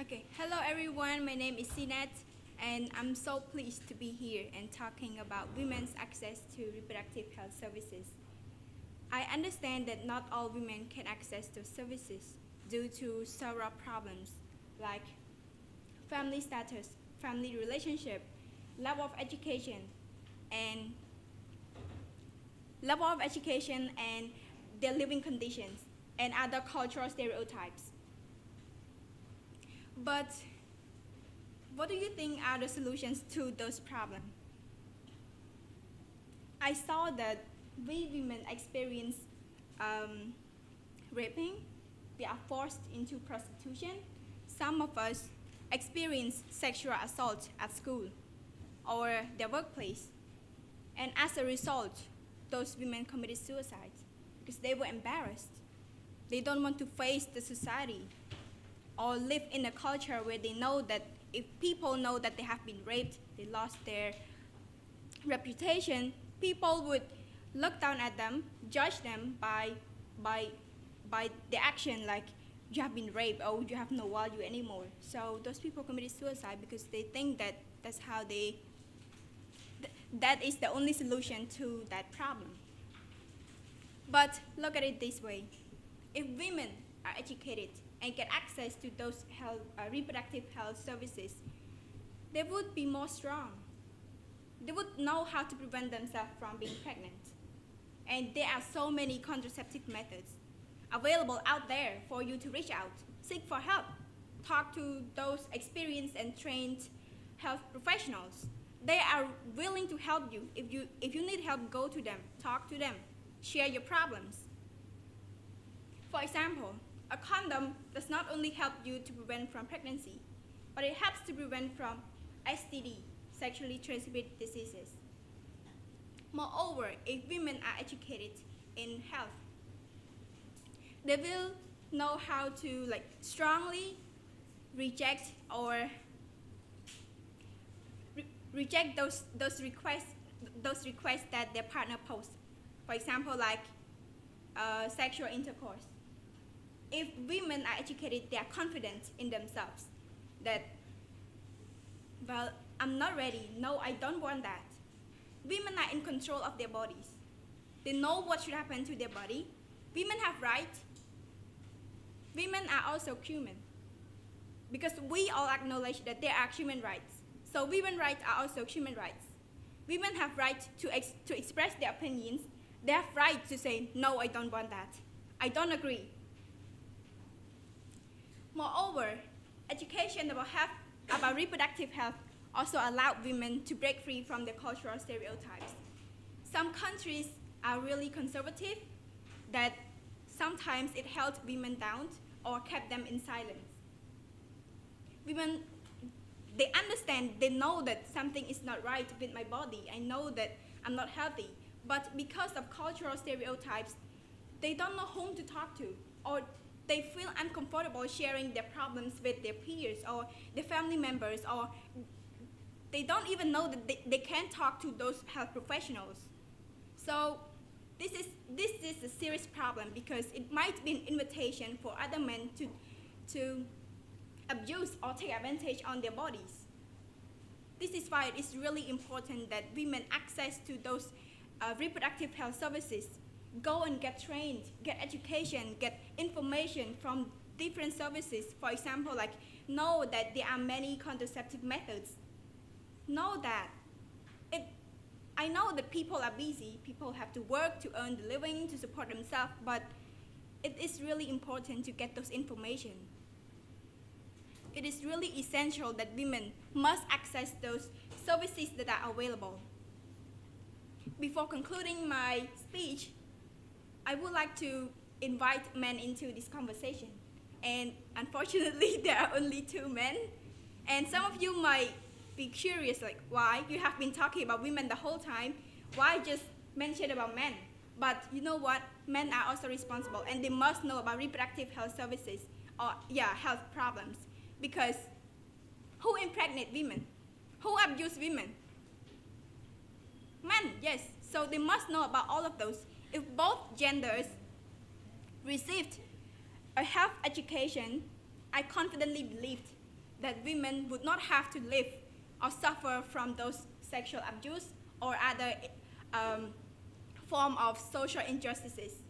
Okay, hello everyone. My name is Sinet, and I'm so pleased to be here and talking about women's access to reproductive health services. I understand that not all women can access those services due to several problems like family status, family relationship, level of education, and their living conditions and other cultural stereotypes. But what do you think are the solutions to those problems? I saw that we women experience raping, we are forced into prostitution. Some of us experience sexual assault at school or their workplace. And as a result, those women committed suicide because they were embarrassed. They don't want to face the society or live in a culture where they know that if people know that they have been raped, they lost their reputation, people would look down at them, judge them by their action, like you have been raped or you have no value anymore. So those people committed suicide because they think that that is the only solution to that problem. But look at it this way. If women are educated and get access to those reproductive health services, they would be more strong. They would know how to prevent themselves from being pregnant. And there are so many contraceptive methods available out there for you to reach out, seek for help, talk to those experienced and trained health professionals. They are willing to help you. If you need help, go to them, talk to them, share your problems. For example, a condom does not only help you to prevent from pregnancy, but it helps to prevent from STD, sexually transmitted diseases. Moreover, if women are educated in health, they will know how to strongly reject or reject those requests that their partner posts. For example, sexual intercourse. If women are educated, they are confident in themselves that, well, I'm not ready. No, I don't want that. Women are in control of their bodies. They know what should happen to their body. Women have rights. Women are also human because we all acknowledge that there are human rights. So women's rights are also human rights. Women have right to express their opinions. They have right to say, no, I don't want that. I don't agree. Moreover, education about reproductive health also allowed women to break free from their cultural stereotypes. Some countries are really conservative that sometimes it held women down or kept them in silence. Women, they understand, they know that something is not right with my body. I know that I'm not healthy. But because of cultural stereotypes, they don't know whom to talk to, or they feel uncomfortable sharing their problems with their peers or their family members, or they don't even know that they can't talk to those health professionals. So this is a serious problem because it might be an invitation for other men to abuse or take advantage on their bodies. This is why it is really important that women access to those reproductive health services, go and get trained, get education, get information from different services. For example, know that there are many contraceptive methods. Know that. I know that people are busy, people have to work to earn the living, to support themselves, but it is really important to get those information. It is really essential that women must access those services that are available. Before concluding my speech, I would like to invite men into this conversation. And unfortunately, there are only 2 men. And some of you might be curious, why? You have been talking about women the whole time. Why just mention about men? But you know what? Men are also responsible, and they must know about reproductive health services or, health problems. Because who impregnate women? Who abuse women? Men, yes. So they must know about all of those. If both genders received a health education, I confidently believed that women would not have to live or suffer from those sexual abuse or other form of social injustices.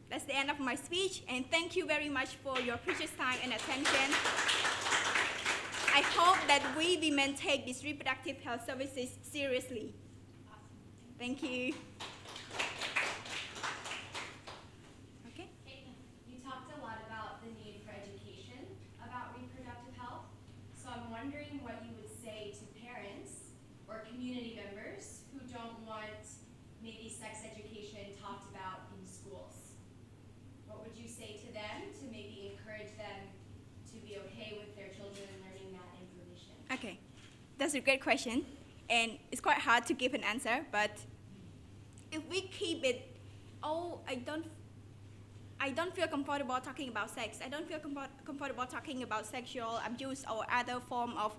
That's the end of my speech, and thank you very much for your precious time and attention. I hope that we women take these reproductive health services seriously. Thank you. Okay. You talked a lot about the need for education about reproductive health. So I'm wondering what you would say to parents or community members who don't want maybe sex education talked about in schools. What would you say to them to maybe encourage them to be okay with their children learning that information? Okay, that's a great question, and it's quite hard to give an answer, but if we keep it, I don't feel comfortable talking about sex. I don't feel comfortable talking about sexual abuse or other form of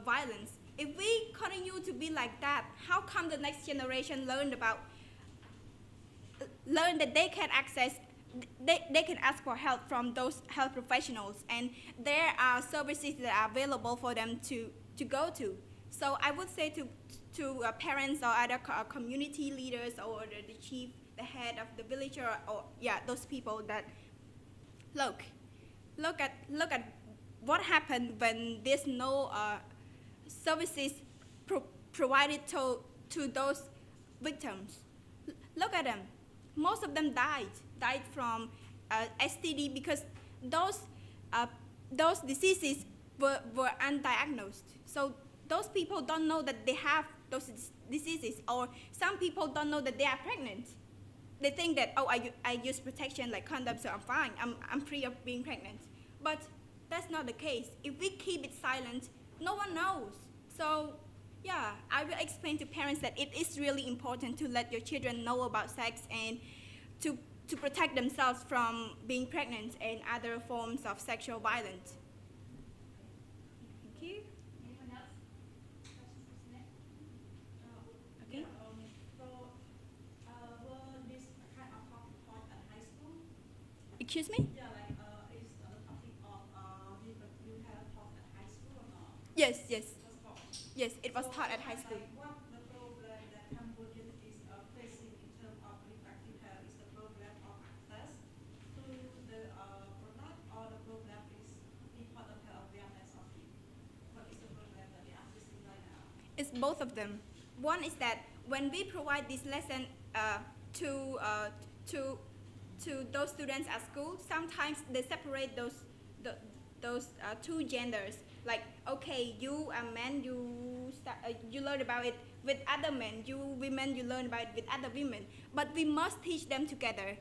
violence. If we continue to be like that, how come the next generation learn that they can access, they can ask for help from those health professionals, and there are services that are available for them to go to. So I would say to parents or other community leaders or the chief, the head of the village, or those people, that look at what happened when there's no services provided to those victims. Look at them. Most of them died from STD because those diseases were undiagnosed. So those people don't know that they have those diseases, or some people don't know that they are pregnant. They think that, oh, I use protection like condoms, so I'm fine. I'm free of being pregnant. But that's not the case. If we keep it silent, no one knows. So yeah, I will explain to parents that it is really important to let your children know about sex and to protect themselves from being pregnant and other forms of sexual violence. Thank you. Anyone else? Questions for Sinet? Okay. Were this kind of talking point at high school? Excuse me? Yeah, like is the topic of you had a talk at high school or not? Yes. Was taught. Yes, it was So taught at high school. Like what the problem that Cambodia is facing in terms of reproductive health is the problem of access to the product, or the problem is important health awareness of it? What is the problem that they are facing right now? It's both of them. One is that when we provide this lesson to those students at school, sometimes they separate those two genders. Like, okay, you are men, you learn about it with other men. You women, you learn about it with other women. But we must teach them together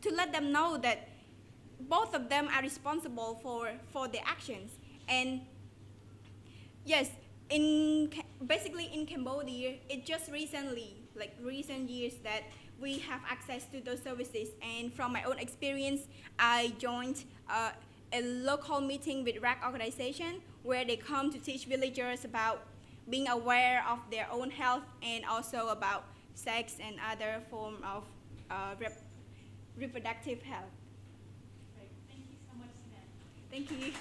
to let them know that both of them are responsible for their actions. And yes, basically in Cambodia, it just recently, like recent years, that we have access to those services. And from my own experience, I joined a local meeting with RAC organization where they come to teach villagers about being aware of their own health and also about sex and other form of reproductive health. Great. Thank you so much, Sinet. Thank you.